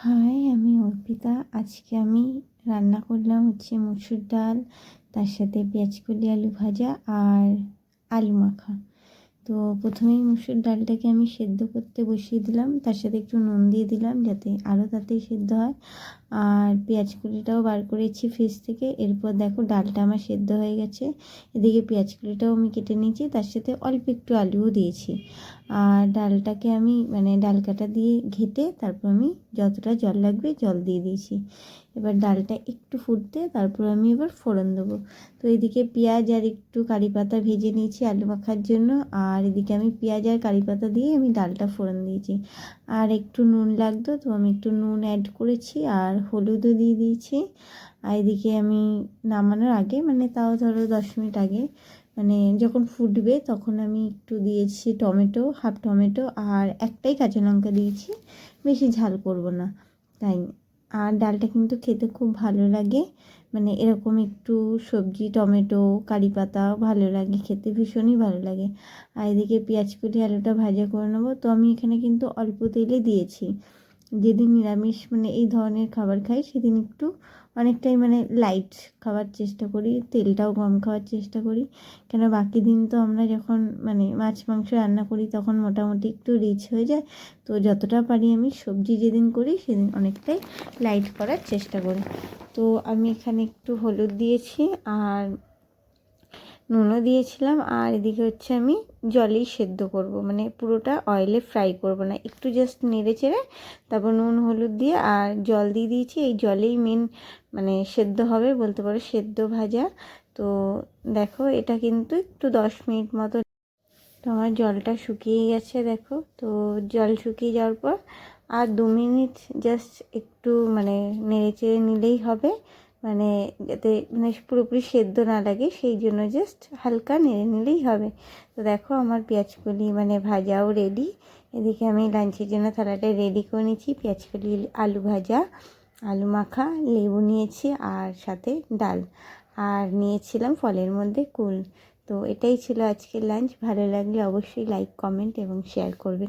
High, আমি অর্পিতা। আজকে আমি রান্না করলাম হচ্ছে মসুর ডাল, তার সাথে পেঁয়াজকলি আলু ভাজা আর আলু মাখা। তো প্রথমেই মসুর ডালটাকে আমি সেদ্ধ করতে বসিয়ে দিলাম, তার সাথে একটু নুন দিয়ে দিলাম যাতে আরও তাড়াতাড়ি সেদ্ধ হয়। আর পেঁয়াজকলিটাও বার করেছি ফ্রিজ থেকে। এরপর দেখো ডালটা আমার সেদ্ধ হয়ে গেছে। এদিকে পেঁয়াজকলিটাও আমি কেটে নিয়েছি, তার সাথে অল্প একটু আলুও দিয়েছি। আর ডালটাকে আমি ডাল কাটা দিয়ে ঘেটে তারপর আমি যতটা জল লাগবে জল দিয়ে দিয়েছি। এবার ডালটা একটু ফুটতে তারপর আমি এবার ফোড়ন দেবো। তো এদিকে পেঁয়াজ আর একটু কারি পাতা ভেজে নিয়েছি আলু মাখার জন্য, আর এদিকে আমি পেঁয়াজ আর কারি পাতা দিয়ে আমি ডালটা ফোড়ন দিয়েছি। আর একটু নুন লাগতো, তো আমি একটু নুন অ্যাড করেছি আর হলুদও দিয়ে দিয়েছি। আর এদিকে আমি নামানোর আগে তাও ধরো 10 মিনিট আগে যখন ফুটবে তখন আমি একটু দিয়েছি টমেটো, হাফ টমেটো আর একটাই কাঁচা লঙ্কা দিয়েছি, বেশি ঝাল করব না তাই। আর ডালটা কিন্তু খেতে খুব ভালো লাগে, এরকম একটু সবজি টমেটো কারি পাতা ভালো লাগে খেতে, ভীষণই ভালো লাগে। আর এদিকে পেঁয়াজকলি আলুটা ভাজা করে নেবো। তো আমি এখানে কিন্তু অল্প তেলে দিয়েছি। যেদিন নিরামিষ এই ধরনের খাবার খাই সেদিন একটু অনেকটাই লাইট খাওয়ার চেষ্টা করি, তেলটাও কম খাওয়ার চেষ্টা করি। কেন বাকি দিন তো আমরা যখন মাছ মাংস রান্না করি তখন মোটামুটি একটু রিচ হয়ে যায়। তো যতটা পারি আমি সবজি যেদিন করি সেদিন অনেকটাই লাইট করার চেষ্টা করি। তো আমি এখানে একটু হলুদ দিয়েছি আর নুনও দিয়েছিলাম। আর এদিকে হচ্ছে আমি জলেই সেদ্ধ করব, পুরোটা অয়েলে ফ্রাই করব না, একটু জাস্ট নেড়ে চেড়ে তারপর নুন হলুদ দিয়ে আর জল দিয়ে দিয়েছি। এই জলেই মেন সেদ্ধ হবে বলতে পারো, সেদ্ধ ভাজা। তো দেখো এটা কিন্তু একটু 10 মিনিট মতো। তো আমার জলটা শুকিয়ে গেছে দেখো। তো জল শুকিয়ে যাওয়ার পর আর 2 মিনিট জাস্ট একটু নেড়ে চেড়ে নিলেই হবে, যাতে পুরোপুরি সেদ্ধ না লাগে, সেই জন্য জাস্ট হালকা নেড়ে নিলেই হবে। তো দেখো আমার পেঁয়াজকলি ভাজাও রেডি। এদিকে আমি লাঞ্চের জন্য থালাটা রেডি করে নিয়েছি, পেঁয়াজকলি আলু ভাজা, আলু মাখা, লেবু নিয়েছি আর সাথে ডাল, আর নিয়েছিলাম ফলের মধ্যে কুল। তো এটাই ছিল আজকের লাঞ্চ। ভালো লাগলে অবশ্যই লাইক কমেন্ট এবং শেয়ার করবেন।